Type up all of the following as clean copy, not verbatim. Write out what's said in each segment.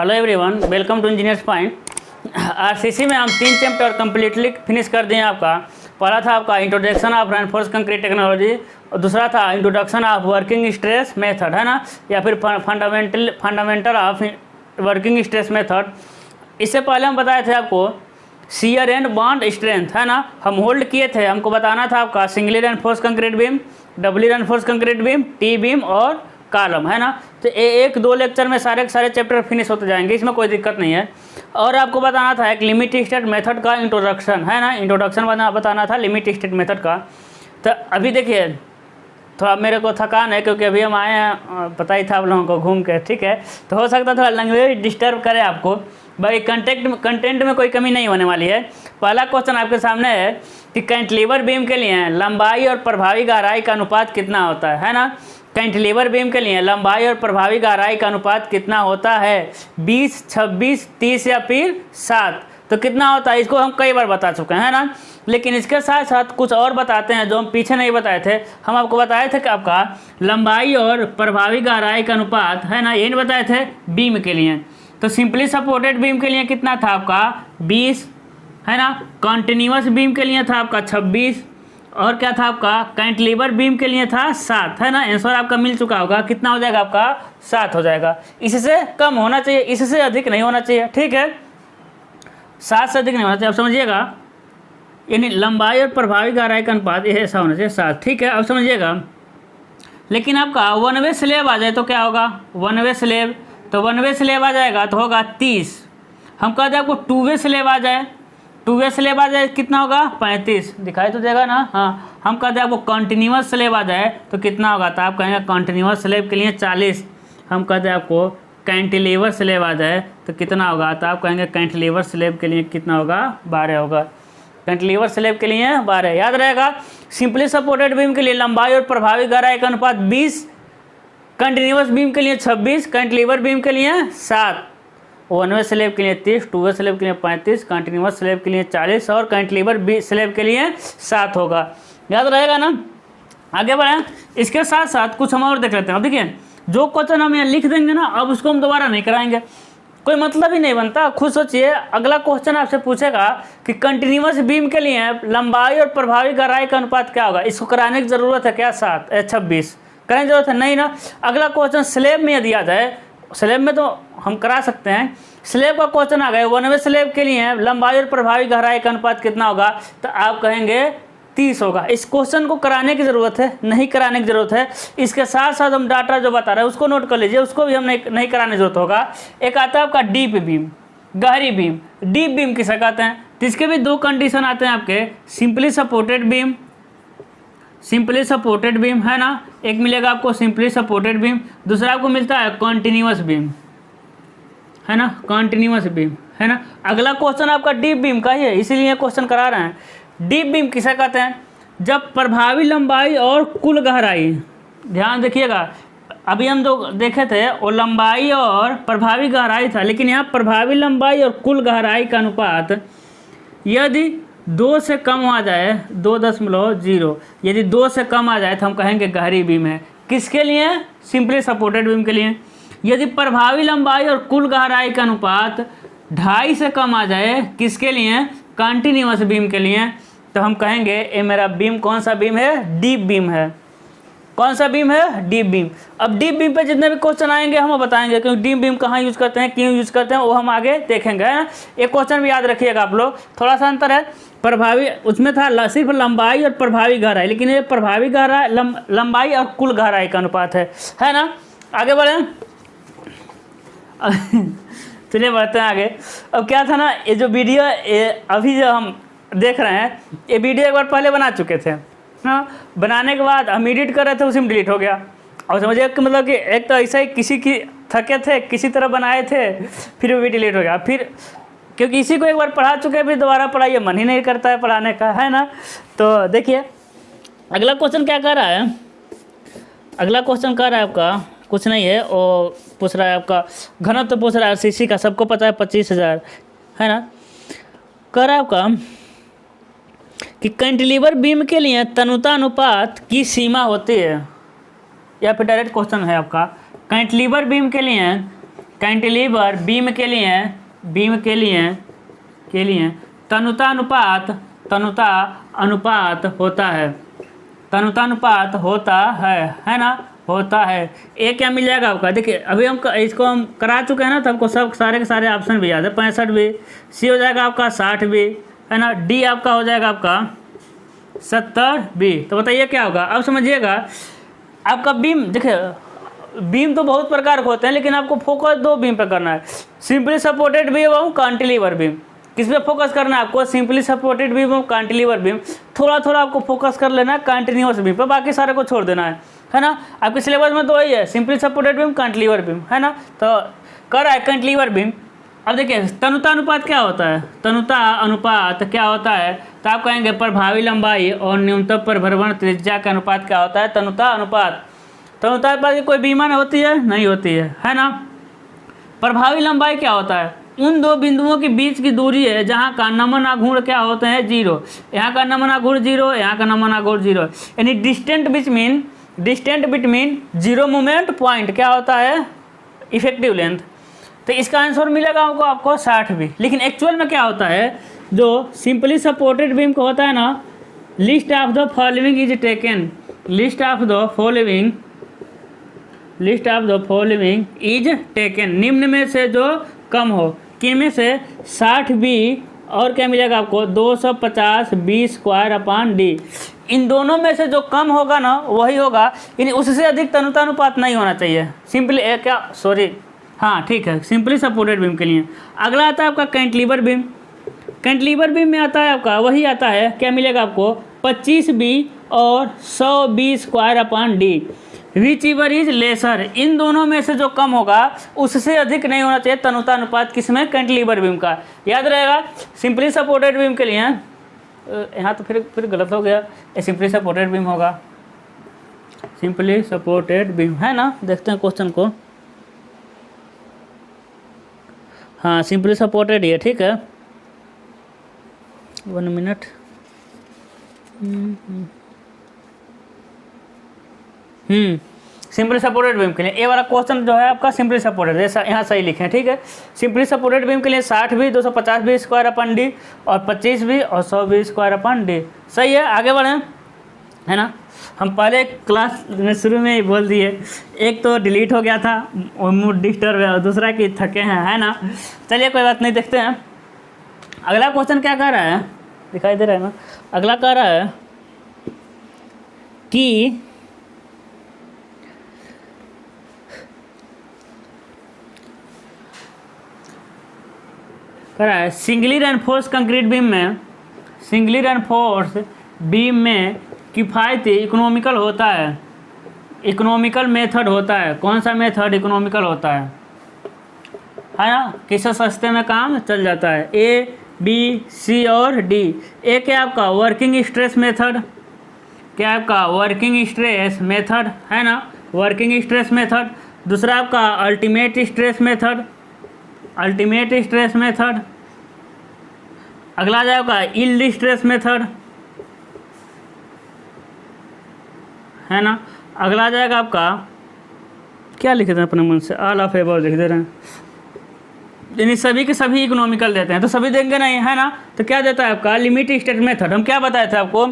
Hello everyone, welcome to engineers point. RCC में हम 3 chapter completely finish कर दिए आपका। पहला था आपका introduction of reinforce concrete technology और दूसरा था introduction of working stress method, है ना, या फिर fundamental of working stress method. इससे पहले हम बताए थे आपको शियर एंड बॉन्ड स्ट्रेंथ, है ना, हम होल्ड किए थे। हमको बताना था आपका singly reinforce concrete beam, doubly reinforce concrete beam, T beam और कॉलम, है ना। तो 1-2 लेक्चर में सारे चैप्टर फिनिश होते जाएंगे, इसमें कोई दिक्कत नहीं है। और आपको बताना था एक लिमिट स्टेट मेथड का इंट्रोडक्शन, है ना, इंट्रोडक्शन बताना था लिमिट स्टेट मेथड का। तो अभी देखिए थोड़ा मेरे को थकान है क्योंकि अभी हम आए हैं, पता ही था आप लोगों को घूम के, ठीक है। तो हो सकता है थोड़ा लैंग्वेज डिस्टर्ब करे आपको, भाई कंटेंट में कोई कमी नहीं होने वाली है। पहला क्वेश्चन आपके सामने है कि कैंटिलीवर बीम के लिए लंबाई और प्रभावी गहराई का अनुपात कितना होता है ना। कैंटिलीवर बीम के लिए लंबाई और प्रभावी गहराई का अनुपात कितना होता है, 20, 26, 30 या फिर 7। तो कितना होता है इसको हम कई बार बता चुके हैं, है ना। लेकिन इसके साथ साथ कुछ और बताते हैं जो हम पीछे नहीं बताए थे। हम आपको बताए थे कि आपका लंबाई और प्रभावी गहराई का अनुपात, है ना, ये नहीं बताए थे बीम के लिए। तो सिंपली सपोर्टेड बीम के लिए कितना था आपका 20, है ना। कॉन्टिन्यूस बीम के लिए था आपका 26 और क्या था आपका कैंटिलीवर बीम के लिए था 7, है ना। आंसर आपका मिल चुका होगा, कितना हो जाएगा आपका 7 हो जाएगा। इससे कम होना चाहिए, इससे अधिक नहीं होना चाहिए, ठीक है। 7 से अधिक नहीं होना चाहिए, आप समझिएगा। यानी लंबाई और प्रभावी गहराई का अनुपात ये ऐसा होना चाहिए 7, ठीक है, अब समझिएगा। लेकिन आपका 1 वे स्लैब आ जाए तो क्या होगा, 1 वे स्लैब, तो 1 वे स्लैब आ जाएगा तो होगा 30। हम कहते हैं आपको 2 वे स्लैब आ जाए, 2 वे स्लैब आ जाए कितना होगा 35, दिखाई तो देगा ना। हाँ, हम कहते हैं आपको कॉन्टिन्यूस स्लैब आ जाए तो कितना होगा, तो आप कहेंगे कॉन्टिन्यूस स्लैब के लिए 40। हम कहते हैं आपको कैंटिलीवर स्लैब आ जाए तो कितना होगा, तो आप कहेंगे कैंटिलीवर स्लैब के लिए कितना होगा 12 होगा। कैंटिलीवर स्लैब के लिए 12 याद रहेगा। सिंपली सपोर्टेड बीम के लिए लंबाई और प्रभावी गहराई का अनुपात 20, कंटिन्यूस बीम के लिए 26, कैंटिलीवर बीम के लिए 7, 1 वे स्लैब के लिए 30, 2 वे स्लैब के लिए 35, कंटिन्यूस स्लैब के लिए 40 और कैंटिलीवर स्लैब के लिए 7 होगा। याद रहेगा ना। आगे बढ़ें, इसके साथ साथ कुछ हम और देख लेते हैं। अब देखिए जो क्वेश्चन हम यहाँ लिख देंगे ना, अब उसको हम दोबारा नहीं कराएंगे, कोई मतलब ही नहीं बनता। खुद सोचिए, अगला क्वेश्चन आपसे पूछेगा कि कंटिन्यूस बीम के लिए लंबाई और प्रभावी गहराई का अनुपात क्या होगा, इसको कराने की ज़रूरत है क्या 26 कराने की जरूरत है नहीं ना। अगला क्वेश्चन स्लैब में यदि आ जाए, स्लैब में तो हम करा सकते हैं। स्लैब का क्वेश्चन आ गया 1 वे स्लैब के लिए लंबाई और प्रभावी गहराई का अनुपात कितना होगा, तो आप कहेंगे 30 होगा। इस क्वेश्चन को कराने की ज़रूरत है, नहीं कराने की ज़रूरत है। इसके साथ साथ हम डाटा जो बता रहे हैं उसको नोट कर लीजिए, उसको भी हम नहीं कराने की जरूरत होगा। एक आता है आपका डीप बीम, गहरी बीम। डीप बीम किसे कहते हैं, तो इसके भी 2 कंडीशन आते हैं आपके, simply supported beam, simply supported beam, है ना। एक मिलेगा आपको सिंपली सपोर्टेड बीम, दूसरा आपको मिलता है कॉन्टिन्यूस बीम, है ना, कॉन्टिन्यूस बीम, है ना। अगला क्वेश्चन आपका डीप बीम का ही है, इसीलिए क्वेश्चन करा रहे हैं। डीप बीम किसे कहते हैं, जब प्रभावी लंबाई और कुल गहराई, ध्यान देखिएगा, अभी हम जो देखे थे वो लंबाई और प्रभावी गहराई था, लेकिन यहाँ प्रभावी लंबाई और कुल गहराई का अनुपात यदि 2 से कम आ जाए, 2.0, यदि 2 से कम आ जाए तो हम कहेंगे गहरी बीम है। किसके लिए, सिंपली सपोर्टेड बीम के लिए। यदि प्रभावी लंबाई और कुल गहराई का अनुपात 2.5 से कम आ जाए, किसके लिए, कंटिन्यूस बीम के लिए, तो हम कहेंगे ये मेरा बीम कौन सा बीम है, डीप बीम है। कौन सा बीम है, डीप बीम। अब डीप बीम पे जितने भी क्वेश्चन आएंगे हम बताएंगे, क्योंकि डीप बीम कहाँ यूज़ करते हैं, क्यों यूज़ करते हैं, वो हम आगे देखेंगे, है ना। एक क्वेश्चन भी याद रखिएगा आप लोग, थोड़ा सा अंतर है। प्रभावी उसमें था सिर्फ लंबाई और प्रभावी गहराई, लेकिन ये प्रभावी गहराई लंबाई और कुल गहराई का अनुपात है ना। आगे बढ़ें, चलिए बढ़ते हैं आगे। अब क्या था ना, ये जो वीडियो अभी जो हम देख रहे हैं, ये वीडियो एक बार पहले बना चुके थे, हाँ। बनाने के बाद हम एडिट कर रहे थे, उसी में डिलीट हो गया। और समझिए कि मतलब कि एक तो ऐसा ही किसी की थके थे, किसी तरह बनाए थे, फिर वो भी डिलीट हो गया। फिर क्योंकि इसी को एक बार पढ़ा चुके हैं, फिर दोबारा पढ़ाइए, मन ही नहीं करता है पढ़ाने का, है ना। तो देखिए अगला क्वेश्चन क्या कर रहा है, अगला क्वेश्चन कर रहा है आपका कुछ नहीं है, और पूछ रहा है आपका घनत्व पूछ रहा है आरसीसी का, सबको पता है 25,000, है ना। कर रहा है आपका कि कैंटिलीवर बीम के लिए तनुता अनुपात की सीमा होती है, या फिर डायरेक्ट क्वेश्चन है आपका, कैंटिलीवर बीम के लिए कैंटिलीवर बीम के लिए तनुता अनुपात होता है ना, होता है। ए क्या मिल जाएगा आपका, देखिए अभी इसको हम करा चुके हैं ना, तो हमको सब सारे के सारे ऑप्शन भी याद है। 65 भी, सी हो जाएगा आपका 60 भी, है ना, डी आपका हो जाएगा आपका 70 भी। तो बताइए क्या होगा, अब समझिएगा। आपका बीम, देखिए बीम तो बहुत प्रकार के होते हैं, लेकिन आपको फोकस 2 बीम पर करना है, सिंपली सपोर्टेड बीम और कैंटिलीवर बीम। किस पे फोकस करना है आपको, सिंपली सपोर्टेड बीम और कैंटिलीवर बीम। थोड़ा थोड़ा आपको फोकस कर लेना है कंटिन्यूअस बीम पर, बाकी सारे को छोड़ देना है ना। आपके सिलेबस में तो वही है, simply supported beam, cantilever beam, है ना। तो कर रहा है कैंटिलीवर बीम। अब देखिए तनुता अनुपात क्या होता है, तनुता अनुपात क्या होता है, तो आप कहेंगे प्रभावी लंबाई और न्यूनतम परिभ्रमण त्रिज्या का अनुपात क्या होता है, तनुता अनुपात। तनुता अनुपात की कोई बीमा होती है, नहीं होती है ना। प्रभावी लंबाई क्या होता है, उन 2 बिंदुओं के बीच की दूरी है जहाँ का नमन आघूर्ण क्या होते हैं, 0। यहाँ का नमन आघूर्ण 0, यहाँ का नमन आघूर्ण 0, यानी डिस्टेंट बिटवीन 0 मोमेंट पॉइंट क्या होता है, इफेक्टिव लेंथ। तो इसका आंसर मिलेगा आपको 60 भी। लेकिन एक्चुअल में क्या होता है, जो सिंपली सपोर्टेड बीम को होता है ना, list of the following is taken, list of the following is taken, निम्न में से जो कम हो, किन में से, 60 बी और क्या मिलेगा आपको 250 बी स्क्वायर अपॉन डी। इन दोनों में से जो कम होगा ना वही होगा, यानी उससे अधिक तनुता अनुपात नहीं होना चाहिए। सिंपली हाँ ठीक है, सिंपली सपोर्टेड बीम के लिए। अगला आता है आपका कैंटिलीवर बीम। कैंटिलीवर बीम में आता है आपका वही आता है, क्या मिलेगा आपको 25 बी और 100 b square upon d. Whichever is lesser, इन दोनों में से जो कम होगा उससे अधिक नहीं होना चाहिए तनुता अनुपात, किसमें, कैंटिलीवर बीम का। याद रहेगा सिंपली सपोर्टेड बीम के लिए, यहाँ तो फिर गलत हो गया, ये सिंपली सपोर्टेड बीम होगा, सिंपली सपोर्टेड बीम, है ना। देखते हैं क्वेश्चन को, हाँ सिंपली सपोर्टेड ही है, ठीक है। 1 मिनट, सिंपली सपोर्टेड बीम के लिए ये वाला क्वेश्चन जो है आपका सिंपली सपोर्टेड, जैसा यहाँ सही लिखे हैं, ठीक है। सिंपली सपोर्टेड बीम के लिए 60 भी, 250 भी स्क्वायर अपन डी, और 25 भी और 100 भी स्क्वायर अपन डी। सही है, आगे बढ़ें, है ना। हम पहले क्लास में शुरू में ही बोल दिए, एक तो डिलीट हो गया था और मूड डिस्टर्ब है, और दूसरा कि थके हैं, है ना। चलिए कोई बात नहीं, देखते हैं अगला क्वेश्चन क्या कह रहा है, दिखाई दे रहा है ना। अगला कह रहा है कि सिंगली रेनफोर्स कंक्रीट बीम में किफ़ायती इकोनॉमिकल होता है, इकोनॉमिकल मेथड होता है। कौन सा मेथड इकोनॉमिकल होता है ना, किससे सस्ते में काम चल जाता है, ए बी सी और डी। ए क्या आपका वर्किंग स्ट्रेस मेथड, क्या आपका वर्किंग स्ट्रेस मेथड, है ना, वर्किंग स्ट्रेस मेथड। दूसरा आपका ultimate stress method, ultimate stress method. अगला जाएगा यील्ड स्ट्रेस मेथड, है ना। अगला जाएगा आपका, क्या लिखे थे अपने मन से, ऑल ऑफ एबव लिख दे रहे हैं, यानी सभी के सभी इकोनॉमिकल देते हैं, तो सभी देंगे नहीं, है ना। तो क्या देता है आपका लिमिट स्टेट मेथड। हम क्या बताए थे आपको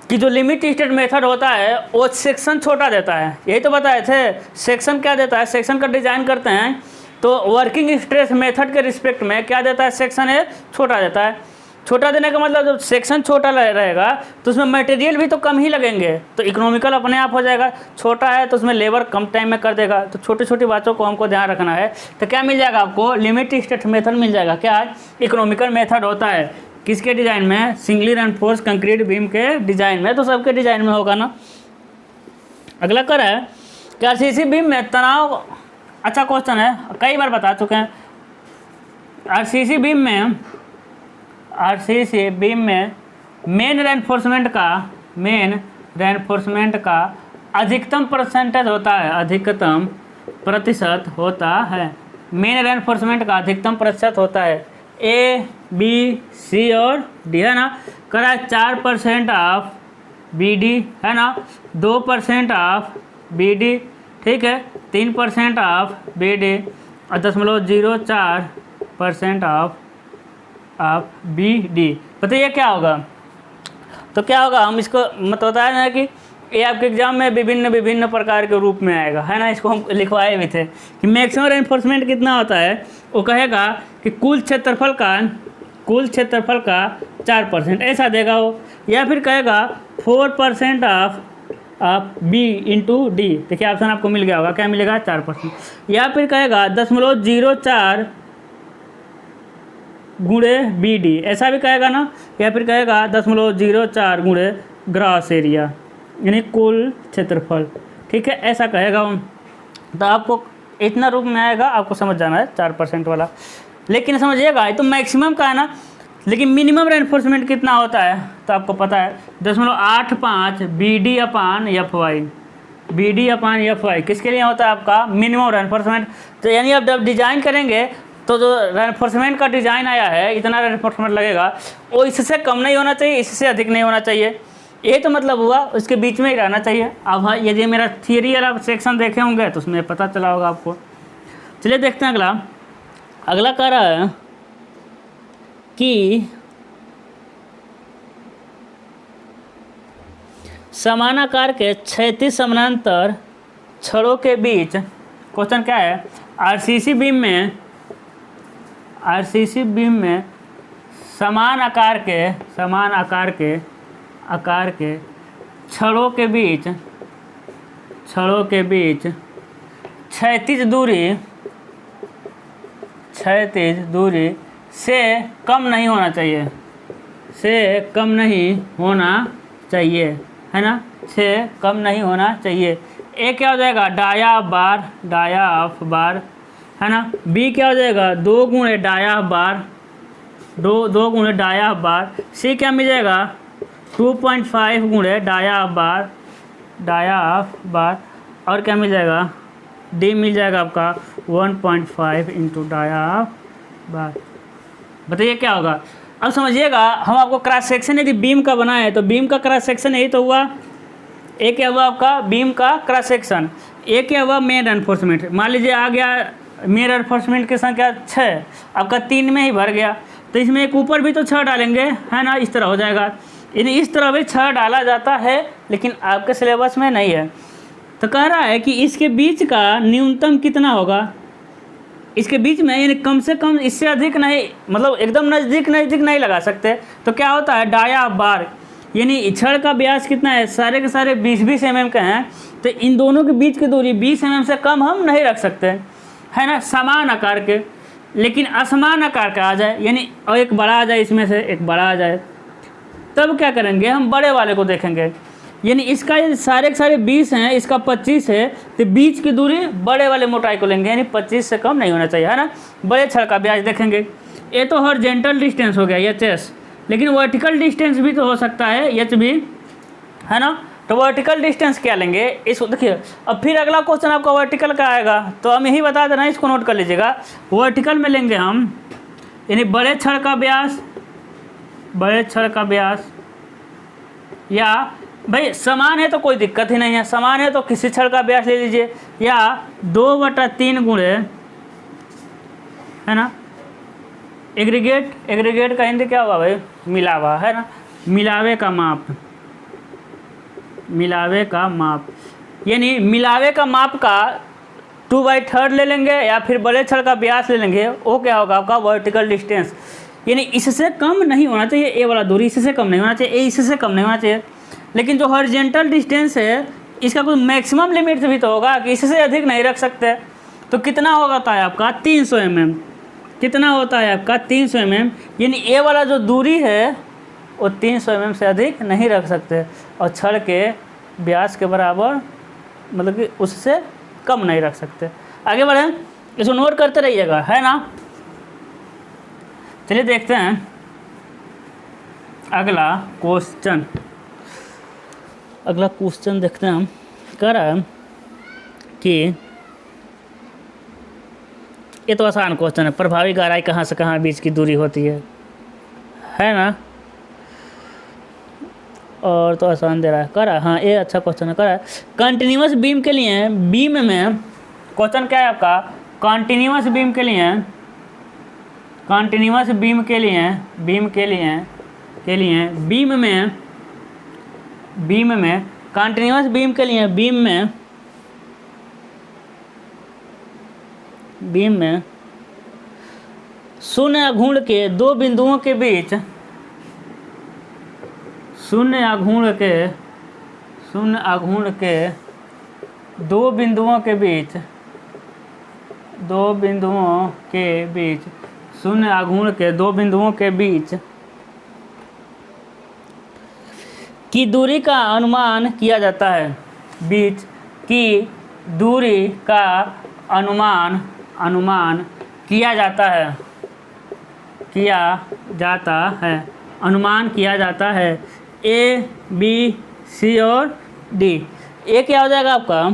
कि जो लिमिट स्टेट मेथड होता है वो सेक्शन छोटा देता है, यही तो बताए थे। सेक्शन क्या देता है, सेक्शन का डिजाइन करते हैं तो वर्किंग स्ट्रेस मेथड के रिस्पेक्ट में क्या देता है, सेक्शन है छोटा देता है। छोटा देने का मतलब जब सेक्शन छोटा रहेगा तो उसमें मटेरियल भी तो कम ही लगेंगे, तो इकोनॉमिकल अपने आप हो जाएगा। छोटा है तो उसमें लेबर कम टाइम में कर देगा, तो छोटी छोटी बातों को हमको ध्यान रखना है। तो क्या मिल जाएगा आपको, लिमिट स्टेट मेथड मिल जाएगा। क्या इकोनॉमिकल मेथड होता है किसके डिजाइन में, सिंगली रेनफोर्स कंक्रीट बीम के डिजाइन में, तो सबके डिजाइन में होगा ना। अगला कर है कि आरसीसी बीम में तनाव, अच्छा क्वेश्चन है, कई बार बता चुके हैं। आरसीसी बीम में मेन रेनफोर्समेंट का अधिकतम परसेंटेज होता है, अधिकतम प्रतिशत होता है। मेन रेनफोर्समेंट का अधिकतम प्रतिशत होता है ए बी सी और डी, है ना। करा 4% ऑफ बी डी, है ना, 2% ऑफ बी डी, ठीक है, 3% ऑफ बी डी और 0.04% ऑफ BD। बताइए क्या होगा? तो क्या होगा, हम इसको मतलब बताया ना कि ये आपके एग्जाम में विभिन्न प्रकार के रूप में आएगा, है ना। इसको हम लिखवाए भी थे कि मैक्सिमम रेनफोर्समेंट कितना होता है। वो कहेगा कि कुल क्षेत्रफल का 4% ऐसा देगा वो, या फिर कहेगा 4% ऑफ B इंटू D। देखिए ऑप्शन आपको मिल गया होगा, क्या मिलेगा? 4%। या फिर कहेगा 0.04 गुणे BD, ऐसा भी कहेगा ना। या फिर कहेगा 0.04 गुणे ग्रास एरिया, यानी कुल क्षेत्रफल। ठीक है, ऐसा कहेगा वो। तो आपको इतना रूप में आएगा, आपको समझ जाना है 4% वाला। लेकिन समझिएगा, ये तो मैक्सिमम का है ना, लेकिन मिनिमम रेनफोर्समेंट कितना होता है तो आपको पता है 0.85 BD/FY। किसके लिए होता है आपका? Minimum reinforcement. तो यानी आप जब डिज़ाइन करेंगे तो जो रेनफोर्समेंट का डिज़ाइन आया है, इतना रेनफोर्समेंट लगेगा, वो इससे कम नहीं होना चाहिए, इससे अधिक नहीं होना चाहिए। ये तो मतलब हुआ, उसके बीच में ही रहना चाहिए। अब हाँ, यदि मेरा थियरी वाला सेक्शन देखे होंगे तो उसमें पता चला होगा आपको। चलिए देखते हैं अगला कह रहा है कि समान आकार के क्षैतिज समानांतर छड़ों के बीच, क्वेश्चन क्या है, आरसीसी बीम में समान आकार के छड़ों के बीच क्षैतिज दूरी से कम नहीं होना चाहिए, है ना, से कम नहीं होना चाहिए। ए क्या हो जाएगा? डाया ऑफ बार, है ना। बी क्या हो जाएगा? 2 गुणे डाया ऑफ बार। सी क्या मिल जाएगा? 2.5 गुणे डाया ऑफ बार। और क्या मिल जाएगा? डी मिल जाएगा आपका 1.5 इंटू डाया ऑफ बार। बताइए क्या होगा? अब समझिएगा, हम आपको क्रॉस सेक्शन यदि बीम का बनाए तो बीम का क्रॉस सेक्शन यही तो हुआ। एक क्या हुआ आपका? बीम का क्रॉस सेक्शन। एक क्या हुआ? Main reinforcement. मान लीजिए आ गया मेन रेनफोर्समेंट की संख्या 6, आपका 3 में ही भर गया, तो इसमें एक ऊपर भी तो 6 डालेंगे, है ना। इस तरह हो जाएगा, यानी इस तरह भी 6 डाला जाता है, लेकिन आपके सिलेबस में नहीं है। तो कह रहा है कि इसके बीच का न्यूनतम कितना होगा, इसके बीच में, यानी कम से कम, इससे अधिक नहीं, मतलब एकदम नज़दीक नहीं लगा सकते। तो क्या होता है? डाया ऑफ बार, यानी छड़ का व्यास कितना है? सारे के सारे 20-20 mm के हैं, तो इन दोनों के बीच की दूरी 20 mm से कम हम नहीं रख सकते, है ना। समान आकार के, लेकिन असमान आकार का आ जाए, यानी और एक बड़ा आ जाए, इसमें से एक बड़ा आ जाए, तब क्या करेंगे? हम बड़े वाले को देखेंगे। यानी इसका यदि सारे के सारे 20 हैं, इसका 25 है, तो बीच की दूरी बड़े वाले मोटाई को लेंगे, यानी 25 से कम नहीं होना चाहिए, है ना। बड़े छड़ का व्यास देखेंगे। ये तो हॉरिजॉन्टल डिस्टेंस हो गया HS, लेकिन वर्टिकल डिस्टेंस भी तो हो सकता है H भी, है ना। तो वर्टिकल डिस्टेंस क्या लेंगे? इसको देखिए। अब फिर अगला क्वेश्चन आपका वर्टिकल का आएगा, तो हम यही बता देना, इसको नोट कर लीजिएगा। वर्टिकल में लेंगे हम, यानी बड़े छड़ का व्यास, या भाई समान है तो कोई दिक्कत ही नहीं है, समान है तो किसी छड़ का व्यास ले लीजिए, या 2/3 गुणे, है ना। एग्रीगेट का हिंदी क्या हुआ भाई? मिलावा, है ना। मिलावे का माप, यानी मिलावे का माप का 2/3 ले लेंगे, या फिर बड़े छड़ का व्यास ले लेंगे। वो क्या होगा आपका? वर्टिकल डिस्टेंस, यानी इससे कम नहीं होना चाहिए। ए वाला दूरी इससे कम नहीं होना चाहिए, ए इससे कम नहीं होना चाहिए। लेकिन जो हॉरिजॉन्टल डिस्टेंस है, इसका कोई मैक्सिमम लिमिट भी तो होगा कि इससे अधिक नहीं रख सकते। तो कितना होता है आपका? 300 mm। कितना होता है आपका? 300 mm, यानी ए वाला जो दूरी है वो 300 mm से अधिक नहीं रख सकते, और छड़ के व्यास के बराबर, मतलब कि उससे कम नहीं रख सकते। आगे बढ़ें, इसको नोट करते रहिएगा, है ना। चलिए देखते हैं अगला क्वेश्चन देखते हैं हम। कह रहा है कि ये तो आसान क्वेश्चन है, प्रभावी गहराई कहाँ से कहाँ बीच की दूरी होती है ना। और तो आसान दे रहा है, कह रहा है, हाँ ये अच्छा क्वेश्चन है। कह रहा है कंटिन्यूअस बीम के लिए, बीम में क्वेश्चन क्या है आपका? कॉन्टिन्यूस बीम के लिए, कॉन्टिन्यूस बीम के लिए, बीम के लिए, के लिए बीम में, बीम में कॉन्टिन्यूस बीम के लिए, बीम में, बीम में शून्य अघूर्ण के दो बिंदुओं के बीच, शून्य अघूर्ण के, शून्य अघूर्ण के दो बिंदुओं के बीच, दो बिंदुओं के बीच, शून्य अघूर्ण के दो बिंदुओं के बीच की दूरी का अनुमान किया जाता है, बीच की दूरी का अनुमान, अनुमान किया जाता है, किया जाता है, अनुमान किया जाता है। ए, बी, सी और डी। ए क्या हो जाएगा आपका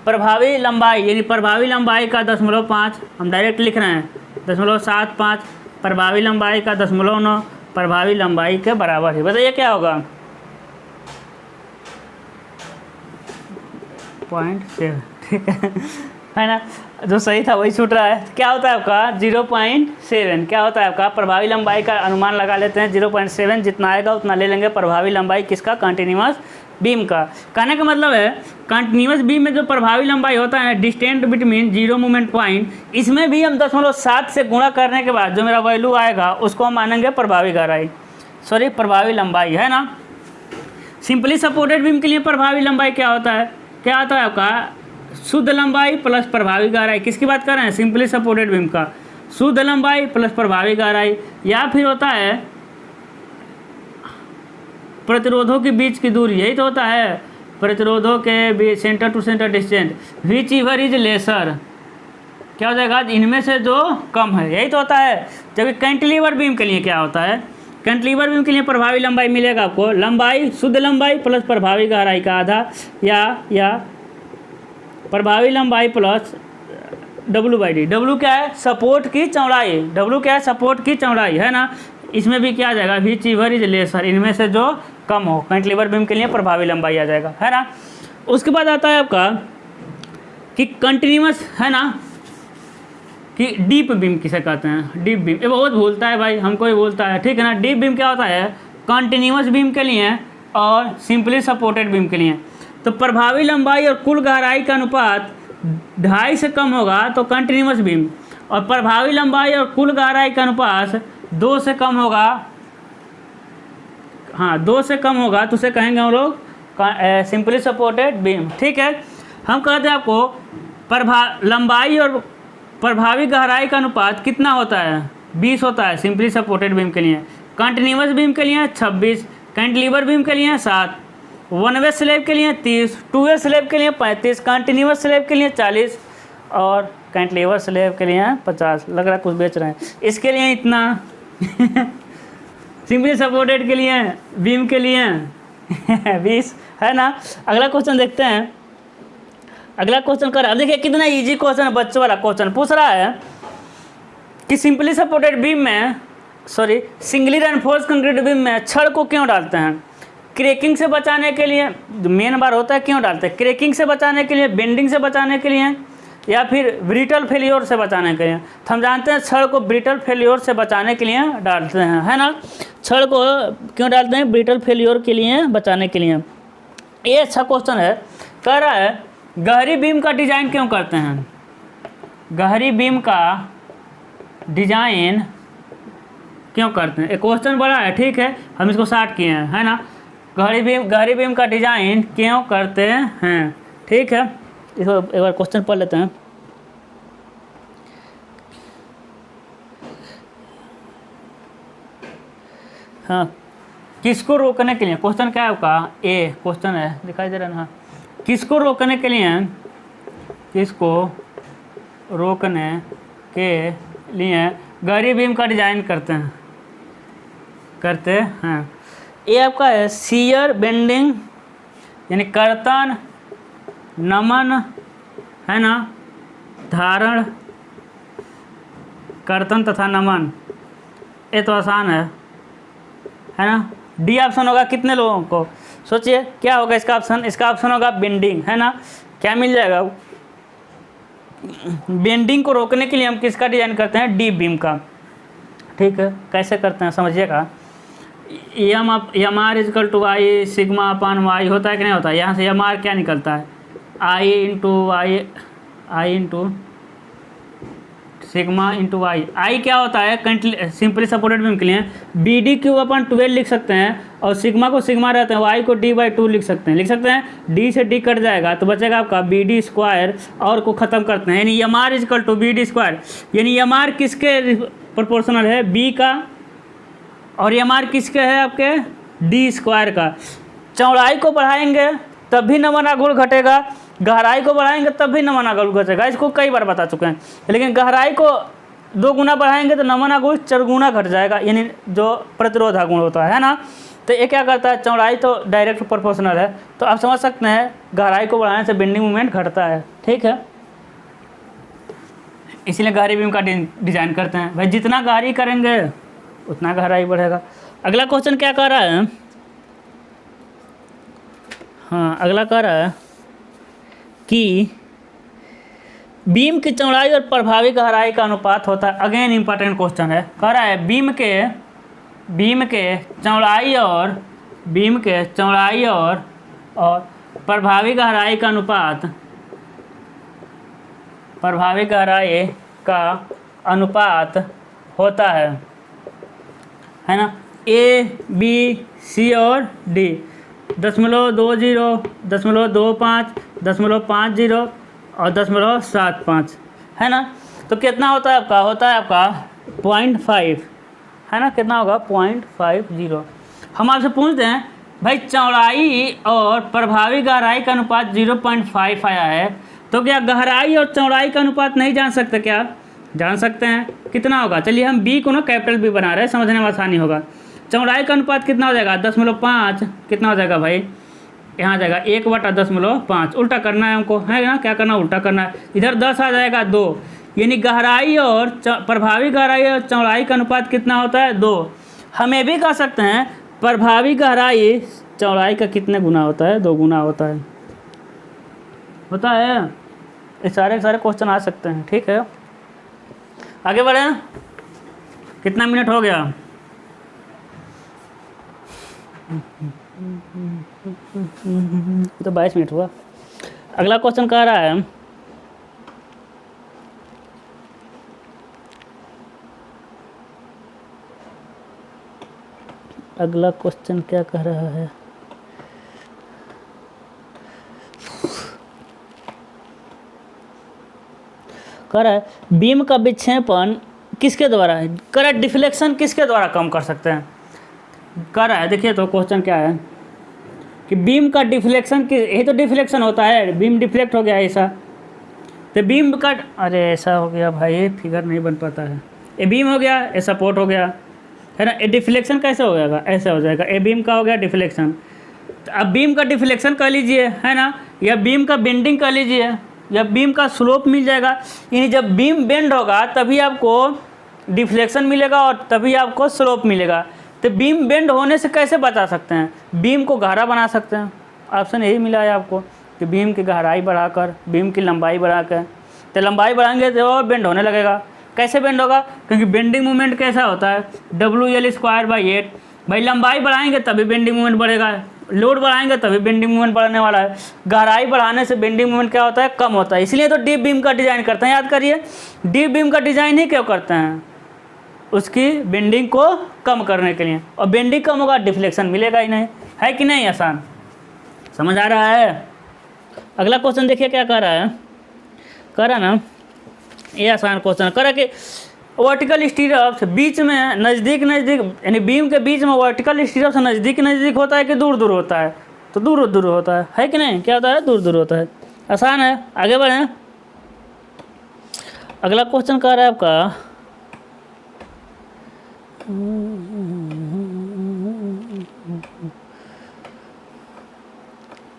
प्रभावी लंबाई, यानी प्रभावी लंबाई का 0.5, हम डायरेक्ट लिख रहे हैं 0.75, प्रभावी लंबाई का 0.9 प्रभावी लंबाई के बराबर है। बताइए क्या होगा 0.7, ठीक है ना, जो सही था वही छूट रहा है। क्या होता है आपका 0.7, क्या होता है आपका प्रभावी लंबाई का अनुमान लगा लेते हैं 0.7, जितना आएगा उतना ले लेंगे प्रभावी लंबाई किसका, कंटिन्यूअस बीम का। कहने का मतलब है कंटिन्यूअस बीम में जो प्रभावी लंबाई होता है distance between zero movement point, इसमें भी हम 0.7 से गुणा करने के बाद जो मेरा वैल्यू आएगा उसको हम मानेंगे प्रभावी गहराई, सॉरी प्रभावी लंबाई, है ना। सिंपली सपोर्टेड बीम के लिए प्रभावी लंबाई क्या होता है, क्या होता है आपका शुद्ध लंबाई प्लस प्रभावी गहराई। किसकी बात कर रहे हैं, सिंपली सपोर्टेड बीम का शुद्ध लंबाई प्लस प्रभावी गहराई, या फिर होता है प्रतिरोधों के बीच की दूरी, यही तो होता है प्रतिरोधों के बीच centre to centre distance, whichever is lesser, क्या हो जाएगा इनमें से जो कम है, यही तो होता है। जबकि कैंटिलीवर बीम के लिए क्या होता है, कैंटिलीवर बीम के लिए प्रभावी लंबाई मिलेगा आपको लंबाई शुद्ध लंबाई प्लस प्रभावी गहराई का आधा, या प्रभावी लंबाई प्लस W/D। W क्या है, सपोर्ट की चौड़ाई, W क्या है, सपोर्ट की चौड़ाई, है ना। इसमें भी क्या आ जाएगा विच एवर इज लेसर, इनमें से जो कम हो, कैंटिलीवर बीम के लिए प्रभावी लंबाई आ जाएगा, है ना। उसके बाद आता है आपका कि कंटिन्यूअस, है ना, कि डीप बीम किसे कहते हैं, डीप बीम। ये बहुत भूलता है भाई, हमको ही भूलता है, ठीक है ना। डीप बीम क्या होता है, कंटिन्यूअस बीम के लिए और सिंपली सपोर्टेड बीम के लिए। तो प्रभावी लंबाई और कुल गहराई का अनुपात 2.5 से कम होगा तो कंटिन्यूअस बीम, और प्रभावी लंबाई और कुल गहराई का अनुपात 2 से कम होगा, हाँ 2 से कम होगा तो उसे कहेंगे हम लोग सिंपली सपोर्टेड बीम, ठीक है। हम कहते हैं आपको लंबाई और प्रभावी गहराई का अनुपात कितना होता है, 20 होता है सिंपली सपोर्टेड बीम के लिए। कंटिन्यूअस बीम के लिए 26, कैंटिलीवर बीम के लिए 7, वन वे स्लैब के लिए 30, टू वे स्लैब के लिए 35, कंटिन्यूअस स्लैब के लिए 40 और कैंटिलीवर स्लैब के लिए 50। लग रहा है कुछ बेच रहे हैं, इसके लिए इतना सिंपली सपोर्टेड के लिए बीम के लिए 20, है ना। अगला क्वेश्चन देखते हैं, अगला क्वेश्चन कर, अब देखिए कितना इजी क्वेश्चन, बच्चों वाला क्वेश्चन पूछ रहा है कि सिंपली सपोर्टेड बीम में, sorry singly reinforce concrete beam में छड़ को क्यों डालते हैं, क्रैकिंग से बचाने के लिए, मेन बार होता है क्यों डालते हैं, क्रैकिंग से बचाने के लिए, बेंडिंग से बचाने के लिए, या फिर ब्रिटल फेल्योर से बचाने के लिए। तो हम जानते हैं छड़ को ब्रिटल फेल्योर से बचाने के लिए डालते हैं, है ना। छड़ को क्यों डालते हैं, ब्रिटल फेल्योर के लिए बचाने के लिए। ये अच्छा क्वेश्चन है। कह रहा है गहरी बीम का डिज़ाइन क्यों करते हैं, गहरी बीम का डिज़ाइन क्यों करते हैं। एक क्वेश्चन बड़ा है, ठीक है, हम इसको शॉर्ट किए हैं, है ना। गहरी बीम का डिज़ाइन क्यों करते हैं, ठीक है। इसको एक बार क्वेश्चन पढ़ लेते हैं। हाँ, किसको रोकने के लिए, क्वेश्चन क्या है आपका, ए क्वेश्चन है, दिखाई दे रहा है ना। किसको रोकने के लिए, किसको रोकने के लिए गहरी बीम का डिज़ाइन करते हैं। ये आपका है शियर बेंडिंग, यानी कर्तन, नमन, है ना, धारण, कर्तन तथा नमन। ये तो आसान है ना। डी ऑप्शन होगा कितने लोगों को, सोचिए क्या होगा इसका ऑप्शन, इसका ऑप्शन होगा बेंडिंग, है ना। क्या मिल जाएगा, बेंडिंग को रोकने के लिए हम किसका डिजाइन करते हैं, डी बीम का। ठीक है, कैसे करते हैं समझिएगा। M R is equal to I sigma upon Y होता है कि नहीं होता है। यहाँ से एम आर क्या निकलता है, आई इंटू सिग्मा इंटू वाई। आई क्या होता है, सिंपली सपोर्टेड बीम के लिए बी डी क्यूब अपन 12 लिख सकते हैं, और सिग्मा को सिग्मा रहते हैं, वाई को D/2 लिख सकते हैं। डी से डी कट जाएगा तो बचेगा आपका बी डी स्क्वायर, और को ख़त्म करते हैं, यानी M R is equal to B D square. यानी एम आर किसके प्रोपोर्शनल है, बी का, और एम आर किसके है, आपके डी स्क्वायर का। चौड़ाई को बढ़ाएंगे तब भी नमन आघूर्ण घटेगा, गहराई को बढ़ाएंगे तब भी नमन आघूर्ण घटेगा। इसको कई बार बता चुके हैं। लेकिन गहराई को 2 गुना बढ़ाएंगे तो नमन आघूर्ण 4 गुना घट जाएगा, यानी जो प्रतिरोध आघूर्ण होता है ना। तो ये क्या करता है, चौड़ाई तो डायरेक्ट प्रोपोर्शनल है, तो आप समझ सकते हैं गहराई को बढ़ाने से बेंडिंग मोमेंट घटता है। ठीक है, इसलिए गहरी बीम का डिजाइन करते हैं। भाई जितना गहरी करेंगे उतना गहराई बढ़ेगा। अगला क्वेश्चन क्या कर रहा है, हाँ अगला कह रहा है कि बीम की चौड़ाई और प्रभावी गहराई का अनुपात होता है। अगेन इंपॉर्टेंट क्वेश्चन है। कह रहा है बीम के चौड़ाई और प्रभावी गहराई का अनुपात होता है ना। ए बी सी और डी 0.20, 0.25, 0.50 और 0.75 है ना। तो कितना होता है आपका, 0.5 है ना। कितना होगा, 0.50। हम आपसे पूछते हैं भाई चौड़ाई और प्रभावी गहराई का अनुपात 0.5 आया है, तो क्या गहराई और चौड़ाई का अनुपात नहीं जान सकते क्या, जान सकते हैं। कितना होगा, चलिए हम बी को ना कैपिटल बी बना रहे हैं, समझने में आसानी होगा। चौड़ाई का अनुपात कितना हो जाएगा, 10.5। कितना हो जाएगा भाई, यहाँ जाएगा 1/10.5। उल्टा करना है हमको, है ना, क्या करना, उल्टा करना है। इधर 10 आ जाएगा 2, यानी गहराई और प्रभावी गहराई और चौड़ाई का अनुपात कितना होता है, 2। हम ये भी कह सकते हैं प्रभावी गहराई चौड़ाई का कितने गुना होता है, 2 गुना होता है। ये सारे क्वेश्चन आ सकते हैं। ठीक है, आगे बढ़े। कितना मिनट हो गया, तो 22 मिनट हुआ। अगला क्वेश्चन कह रहा है अगला क्वेश्चन क्या कह रहा है, कह रहा है बीम का विक्षेपण किसके द्वारा है, कह रहा है डिफ्लेक्शन किसके द्वारा कम कर सकते हैं। कह रहा है, देखिए तो क्वेश्चन क्या है कि बीम का डिफ्लेक्शन यही तो डिफ्लेक्शन होता है, बीम डिफ्लेक्ट हो गया ऐसा, तो बीम का, अरे ऐसा हो गया भाई, फिगर नहीं बन पाता है। ए बीम हो गया, ए सपोर्ट हो गया, है ना। ए डिफ्लेक्शन कैसे हो जाएगा, ऐसा हो जाएगा। ए बीम का हो गया डिफ्लेक्शन। तो अब बीम का डिफ्लेक्शन कर लीजिए, है ना, या बीम का बेंडिंग कर लीजिए, या बीम का स्लोप मिल जाएगा। यानी जब बीम बेंड होगा तभी आपको डिफ्लेक्शन मिलेगा और तभी आपको स्लोप मिलेगा। तो बीम बेंड होने से कैसे बचा सकते हैं, बीम को गहरा बना सकते हैं। ऑप्शन यही मिला है आपको कि बीम की गहराई बढ़ाकर, बीम की लंबाई बढ़ाकर। तो लंबाई बढ़ाएंगे तो और बेंड होने लगेगा। कैसे बेंड होगा, क्योंकि बेंडिंग मोमेंट कैसा होता है, WL²/8। भाई लंबाई बढ़ाएंगे तभी बेंडिंग मोमेंट बढ़ेगा, लोड बढ़ाएंगे तभी बेंडिंग मोमेंट बढ़ने वाला है। गहराई बढ़ाने से बेंडिंग मोमेंट क्या होता है, कम होता है। इसलिए तो डीप बीम का डिज़ाइन करते हैं। याद करिए, डीप बीम का डिज़ाइन ही क्यों करते हैं, उसकी बेंडिंग को कम करने के लिए। और बेंडिंग कम होगा, डिफ्लेक्शन मिलेगा ही नहीं, है कि नहीं। आसान समझ आ रहा है। अगला क्वेश्चन देखिए क्या कर रहा है, कह रहा ना, ये आसान क्वेश्चन कह रहा कि वर्टिकल स्टीरअप बीच में नज़दीक यानी बीम के बीच में वर्टिकल स्टीरअप से नज़दीक होता है कि दूर दूर होता है, तो दूर दूर होता है कि नहीं। क्या होता है, दूर दूर होता है। आसान है, आगे बढ़ें। अगला क्वेश्चन कह रहा है आपका,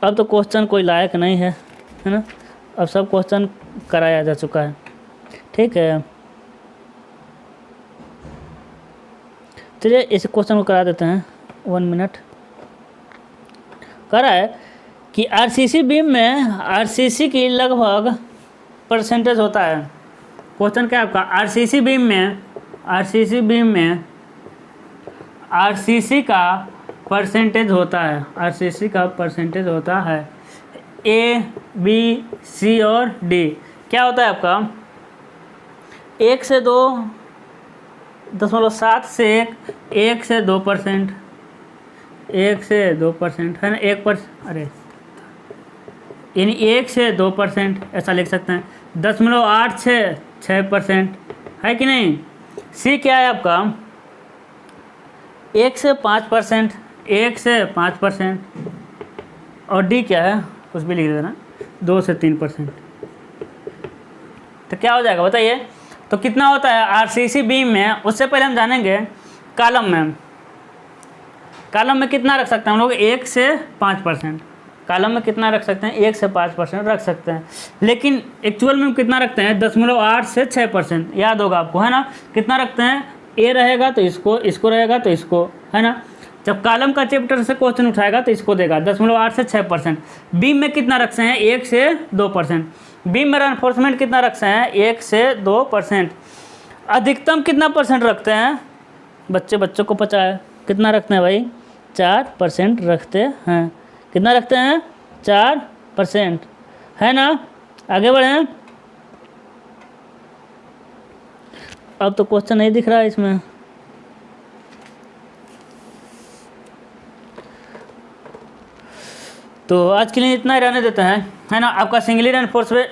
अब तो क्वेश्चन कोई लायक नहीं है, है ना। अब सब क्वेश्चन कराया जा चुका है। ठीक है, चलिए इस क्वेश्चन को करा देते हैं। 1 मिनट। कह रहा है कि आरसीसी बीम में आरसीसी की लगभग परसेंटेज होता है? क्वेश्चन क्या है आपका, आरसीसी बीम में आरसीसी का परसेंटेज होता है, आरसीसी का परसेंटेज होता है ए, बी, सी और डी। क्या होता है आपका, 1 से 2.7 से 1 से 2%, 1 से 2% है ना, 1%, अरे यानी 1 से 2% ऐसा लिख सकते हैं, 0.86% है कि नहीं। सी क्या है आपका, 1 से 5%, 1 से 5%, और डी क्या है, कुछ भी लिख देना, 2 से 3%। तो क्या हो जाएगा बताइए, तो कितना होता है आरसीसी बीम में। उससे पहले हम जानेंगे कॉलम में कितना रख सकते हैं हम लोग, 1 से 5%। कॉलम में कितना रख सकते हैं, 1 से 5% रख सकते हैं, लेकिन एक्चुअल में कितना रखते हैं, 0.8 से 6%। याद होगा आपको, है ना, कितना रखते हैं, ए रहेगा तो इसको रहेगा तो इसको, है ना। जब कॉलम का चैप्टर से क्वेश्चन उठाएगा तो इसको देगा 0.8 से 6%। बीम में कितना रखते हैं, 1 से 2%। बीम में रेनफोर्समेंट कितना रखते हैं, 1 से 2%। अधिकतम कितना परसेंट रखते हैं, बच्चों को पता है कितना रखते हैं भाई, 4% रखते हैं। कितना रखते हैं, 4%, है ना। आगे बढ़ें, अब तो क्वेश्चन नहीं दिख रहा है इसमें। तो आज के लिए इतना ही रहने देते हैं, है ना। आपका सिंगली रेनफोर्समेंट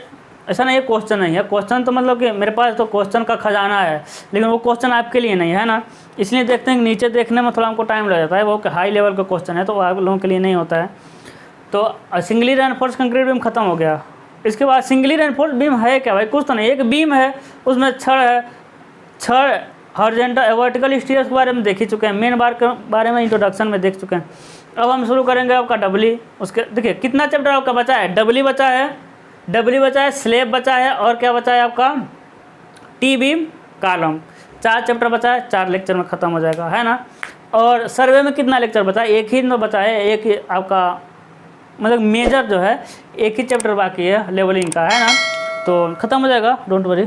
ऐसा नहीं है, क्वेश्चन नहीं है, क्वेश्चन तो मतलब कि मेरे पास तो क्वेश्चन का खजाना है, लेकिन वो क्वेश्चन आपके लिए नहीं है ना। इसलिए देखते हैं कि नीचे देखने में थोड़ा हमको टाइम लग जाता है, वो हाई लेवल का क्वेश्चन है तो आप लोगों के लिए नहीं होता है। तो सिंगली रेनफोर्स कंक्रीट बीम खत्म हो गया। इसके बाद सिंगली रेनफोर्स बीम है क्या भाई, कुछ तो नहीं, एक बीम है, उसमें छड़ है, छड़ हॉरिजॉन्टल वर्टिकल स्टीयर्स के बारे में देख ही चुके हैं, मेन बार के बारे में इंट्रोडक्शन में देख चुके हैं। अब हम शुरू करेंगे आपका डबली। उसके देखिए कितना चैप्टर आपका बचा है, डबली बचा है, स्लेब बचा है, और क्या बचा है आपका, टी बीम कॉलम। 4 चैप्टर बचा है, 4 लेक्चर में ख़त्म हो जाएगा, है ना। और सर्वे में कितना लेक्चर बचा है, एक ही तो बचा है, एक ही आपका मतलब मेजर जो है एक ही चैप्टर बाकी है लेवलिंग का, है ना। तो ख़त्म हो जाएगा, डोंट वरी।